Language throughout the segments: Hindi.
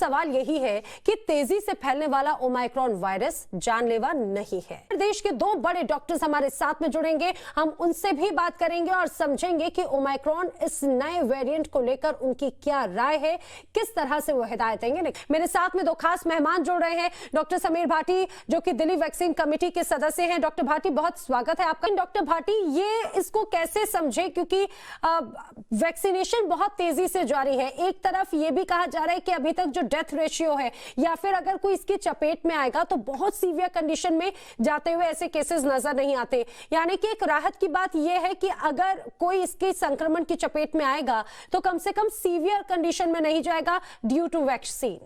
सवाल यही है कि तेजी से फैलने वाला ओमाइक्रॉन वायरस जानलेवा नहीं है। देश के दो बड़े डॉक्टर्स हमारे साथ में जुड़ेंगे, हम उनसे भी बात करेंगे और समझेंगे कि ओमाइक्रॉन इस नए वेरिएंट को लेकर उनकी क्या राय है, किस तरह से वो हिदायत देंगे। मेरे साथ में दो खास मेहमान जुड़ रहे हैं, डॉक्टर समीर भाटी जो कि दिल्ली वैक्सीन कमेटी के सदस्य हैं। डॉक्टर भाटी, बहुत स्वागत है आपका। डॉक्टर भाटी, ये इसको कैसे समझे, क्योंकि वैक्सीनेशन बहुत तेजी से जारी है। एक तरफ ये भी कहा जा रहा है कि अभी तक जो डेथ रेशियो है या फिर अगर कोई इसकी चपेट में आएगा तो बहुत सीवियर कंडीशन में जाते हुए ऐसे केसेस नजर नहीं आते। यानी कि एक राहत की बात यह है कि अगर कोई इसके संक्रमण की चपेट में आएगा तो कम से कम सीवियर कंडीशन में नहीं जाएगा ड्यू टू वैक्सीन।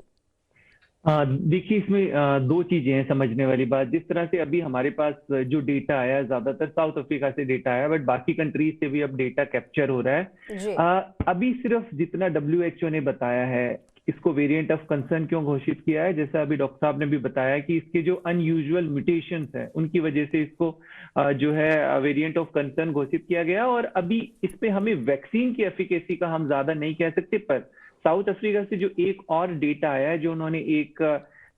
देखिए, इसमें दो चीजें हैं समझने वाली बात। जिस तरह से अभी हमारे पास जो डेटा आया, ज्यादातर साउथ अफ्रीका से डेटा आया, बट बाकी कंट्रीज से भी अब डेटा कैप्चर हो रहा है। अभी सिर्फ जितना WHO ने बताया है, इसको वेरिएंट ऑफ कंसर्न क्यों घोषित किया है, जैसा अभी डॉक्टर साहब ने भी बताया कि इसके जो अनयूजुअल म्यूटेशंस है उनकी वजह से इसको जो है वेरिएंट ऑफ कंसर्न घोषित किया गया। और अभी इस पे हमें वैक्सीन की एफिकेसी का हम ज्यादा नहीं कह सकते, पर साउथ अफ्रीका से जो एक और डेटा आया है, जो उन्होंने एक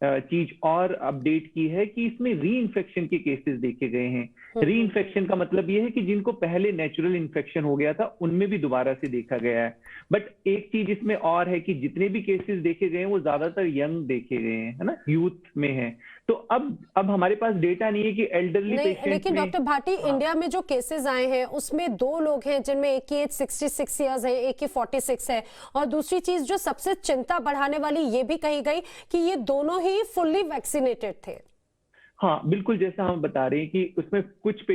चीज और अपडेट की है कि इसमें री इन्फेक्शन के केसेस देखे गए हैं। री इन्फेक्शन का मतलब ये है कि जिनको पहले नेचुरल इन्फेक्शन हो गया था उनमें भी दोबारा से देखा गया है। बट एक चीज इसमें और है कि जितने भी केसेस देखे गए हैं वो ज्यादातर यंग देखे गए हैं, है ना, यूथ में है। तो अब हमारे पास डेटा नहीं है कि एल्डरली पेशेंट। लेकिन डॉक्टर भाटी, इंडिया में जो केसेस आए हैं उसमें दो लोग हैं जिनमें एक की एज 66 इयर्स है, एक की 46 है। और दूसरी चीज जो सबसे चिंता बढ़ाने वाली ये भी कही गई कि ये दोनों ही फुल्ली वैक्सीनेटेड थे। हाँ, बिल्कुल, जैसा हम बता रहे हैं कि उसमें कुछ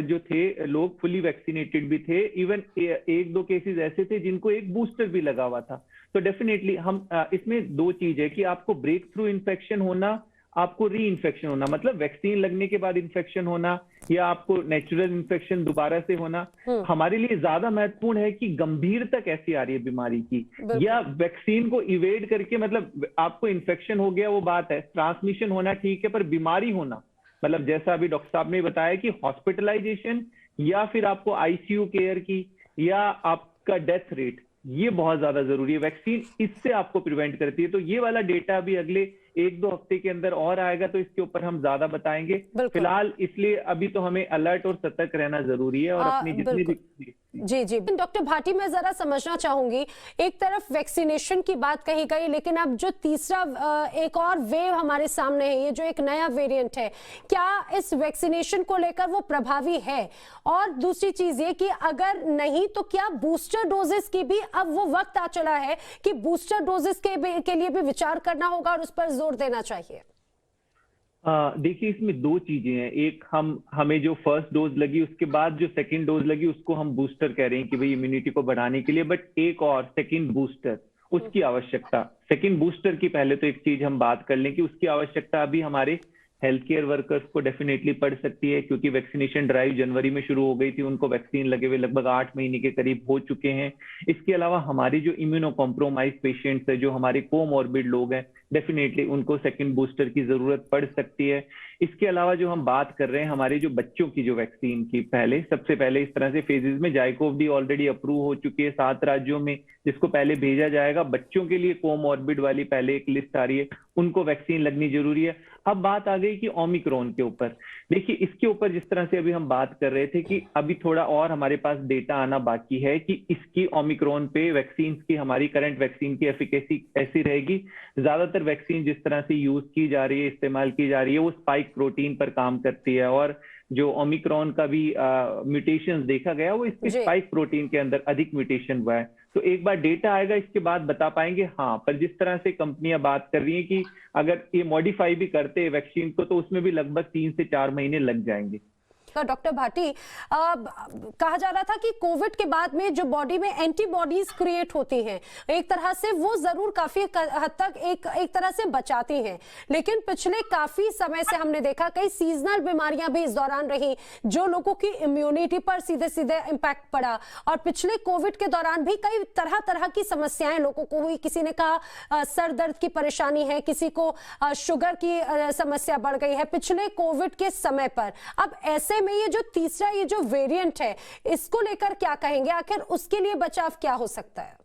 जो थे लोग फुली वैक्सीनेटेड भी थे। इवन एक दो केसेस ऐसे थे जिनको एक बूस्टर भी लगा हुआ था। तो डेफिनेटली हम इसमें दो चीज है कि आपको ब्रेक थ्रू इन्फेक्शन होना, आपको री इन्फेक्शन होना, मतलब वैक्सीन लगने के बाद इन्फेक्शन होना, या आपको नेचुरल इन्फेक्शन दोबारा से होना। हमारे लिए ज्यादा महत्वपूर्ण है कि गंभीरता कैसी आ रही है बीमारी की, या वैक्सीन को इवेड करके, मतलब आपको इन्फेक्शन हो गया वो बात है, ट्रांसमिशन होना ठीक है, पर बीमारी होना, मतलब जैसा अभी डॉक्टर साहब ने बताया कि हॉस्पिटलाइजेशन या फिर आपको ICU केयर की या आपका डेथ रेट, ये बहुत ज्यादा जरूरी है। वैक्सीन इससे आपको प्रिवेंट करती है। तो ये वाला डेटा भी अगले 1-2 हफ्ते के अंदर और आएगा, तो इसके ऊपर हम ज्यादा बताएंगे। फिलहाल इसलिए अभी तो हमें अलर्ट और सतर्क रहना जरूरी है, और अपनी जितनी भी। जी डॉक्टर भाटी, मैं जरा समझना चाहूंगी, एक तरफ वैक्सीनेशन की बात कही गई, लेकिन अब जो तीसरा एक और वेव हमारे सामने है, ये जो एक नया वेरिएंट है, क्या इस वैक्सीनेशन को लेकर वो प्रभावी है? और दूसरी चीज ये कि अगर नहीं तो क्या बूस्टर डोजेस की भी अब वो वक्त आ चला है कि बूस्टर डोजेस के लिए भी विचार करना होगा और उस पर जोर देना चाहिए? देखिए, इसमें दो चीजें हैं। एक, हमें जो फर्स्ट डोज लगी उसके बाद जो सेकंड डोज लगी उसको हम बूस्टर कह रहे हैं कि भाई इम्यूनिटी को बढ़ाने के लिए, बट एक और सेकंड बूस्टर, उसकी आवश्यकता, सेकंड बूस्टर की पहले तो एक चीज हम बात कर लें कि उसकी आवश्यकता अभी हमारे हेल्थ केयर वर्कर्स को डेफिनेटली पड़ सकती है, क्योंकि वैक्सीनेशन ड्राइव जनवरी में शुरू हो गई थी, उनको वैक्सीन लगे हुए लगभग 8 महीने के करीब हो चुके हैं। इसके अलावा हमारी जो इम्यूनो कॉम्प्रोमाइज पेशेंट्स है, जो हमारे कोमॉर्बिड लोग हैं, डेफिनेटली उनको सेकंड बूस्टर की जरूरत पड़ सकती है। इसके अलावा जो हम बात कर रहे हैं हमारे जो बच्चों की जो वैक्सीन की, सबसे पहले इस तरह से फेजेस में जाइकोव-डी ऑलरेडी अप्रूव हो चुकी है 7 राज्यों में, जिसको पहले भेजा जाएगा। बच्चों के लिए कोमॉर्बिड वाली पहले एक लिस्ट आ रही है, उनको वैक्सीन लगनी जरूरी है। अब बात आ गई कि ओमिक्रॉन के ऊपर। देखिए, इसके ऊपर जिस तरह से अभी हम बात कर रहे थे कि अभी थोड़ा और हमारे पास डेटा आना बाकी है कि इसकी ओमिक्रॉन पे वैक्सीन की, हमारी करंट वैक्सीन की एफिकेसी ऐसी रहेगी। ज्यादातर वैक्सीन जिस तरह से यूज की जा रही है, इस्तेमाल की जा रही है, वो स्पाइक प्रोटीन पर काम करती है, और जो ओमिक्रॉन का भी म्यूटेशन देखा गया वो इसके स्पाइक प्रोटीन के अंदर अधिक म्यूटेशन हुआ है। तो एक बार डेटा आएगा इसके बाद बता पाएंगे। हाँ, पर जिस तरह से कंपनियां बात कर रही हैं कि अगर ये मॉडिफाई भी करते हैं वैक्सीन को, तो उसमें भी लगभग 3 से 4 महीने लग जाएंगे। डॉक्टर भाटी, कहा जा रहा था कि कोविड के बाद में जो बॉडी में एंटीबॉडीज क्रिएट होती हैं, एक तरह से वो जरूर काफी हद तक एक तरह से बचाती हैं, लेकिन पिछले काफी समय से हमने देखा कई सीजनल बीमारियां भी इस दौरान रही, जो लोगों की इम्यूनिटी पर सीधे सीधे इम्पैक्ट पड़ा। और पिछले कोविड के दौरान भी कई तरह तरह की समस्याएं लोगों को हुई। किसी ने कहा सर दर्द की परेशानी है, किसी को शुगर की समस्या बढ़ गई है पिछले कोविड के समय पर। अब ऐसे में ये जो तीसरा ये जो वेरिएंट है, इसको लेकर क्या कहेंगे? आखिर उसके लिए बचाव क्या हो सकता है?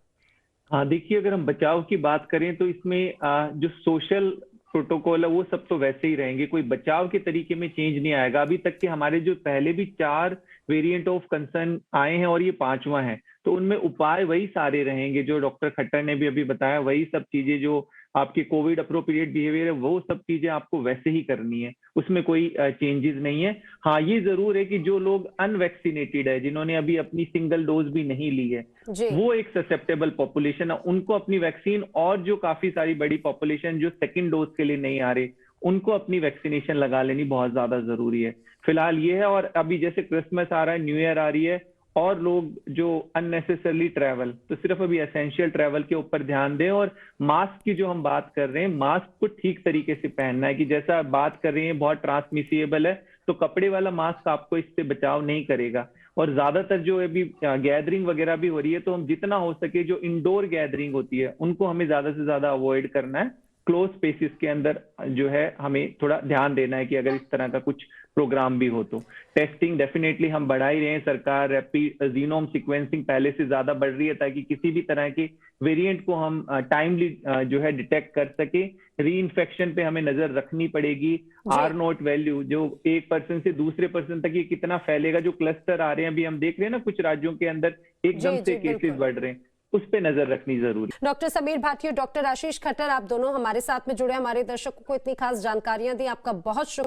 हाँ, देखिए अगर हम बचाव की बात करें तो इसमें जो सोशल प्रोटोकॉल है वो सब तो वैसे ही रहेंगे, कोई बचाव के तरीके में चेंज नहीं आएगा। अभी तक के हमारे जो पहले भी 4 वेरिएंट ऑफ कंसर्न आए हैं और ये 5वां है, तो उनमें उपाय वही सारे रहेंगे जो डॉक्टर खट्टर ने भी अभी बताया। वही सब चीजें जो आपके कोविड अप्रोप्रिएट बिहेवियर है वो सब चीजें आपको वैसे ही करनी है, उसमें कोई चेंजेस नहीं है। हाँ, ये जरूर है कि जो लोग अनवैक्सीनेटेड है, जिन्होंने अभी अपनी सिंगल डोज भी नहीं ली है, जी वो एक ससेप्टेबल पॉपुलेशन है, उनको अपनी वैक्सीन, और जो काफी सारी बड़ी पॉपुलेशन जो सेकंड डोज के लिए नहीं आ रही, उनको अपनी वैक्सीनेशन लगा लेनी बहुत ज्यादा जरूरी है। फिलहाल ये है। और अभी जैसे क्रिसमस आ रहा है, न्यू ईयर आ रही है, और लोग जो अननेसेसरली ट्रैवल, तो सिर्फ अभी एसेंशियल ट्रैवल के ऊपर ध्यान दें। और मास्क की जो हम बात कर रहे हैं, मास्क को ठीक तरीके से पहनना है, कि जैसा आप बात कर रहे हैं बहुत ट्रांसमिसिबल है, तो कपड़े वाला मास्क आपको इससे बचाव नहीं करेगा। और ज्यादातर जो अभी गैदरिंग वगैरह भी हो रही है, तो हम जितना हो सके जो इंडोर गैदरिंग होती है उनको हमें ज्यादा से ज्यादा अवॉइड करना है। क्लोज स्पेसिस के अंदर जो है हमें थोड़ा ध्यान देना है कि अगर इस तरह का कुछ प्रोग्राम भी हो तो। टेस्टिंग डेफिनेटली हम बढ़ा ही रहे हैं, सरकार रैपिड जीनोम सीक्वेंसिंग पहले से ज्यादा बढ़ रही है, ताकि किसी भी तरह के वेरिएंट को हम टाइमली जो है डिटेक्ट कर सके। री इन्फेक्शन पे हमें नजर रखनी पड़ेगी। R0 वैल्यू जो एक पर्सन से दूसरे पर्सन तक ये कितना फैलेगा, जो क्लस्टर आ रहे हैं अभी हम देख रहे हैं ना कुछ राज्यों के अंदर एकदम जी से जी केसेस बिल्कुल। बढ़ रहे हैं, उस पे नजर रखनी जरूरी। डॉक्टर समीर भाटी और डॉक्टर आशीष खट्टर, आप दोनों हमारे साथ में जुड़े, हमारे दर्शकों को इतनी खास जानकारियां दी, आपका बहुत शुक्रिया।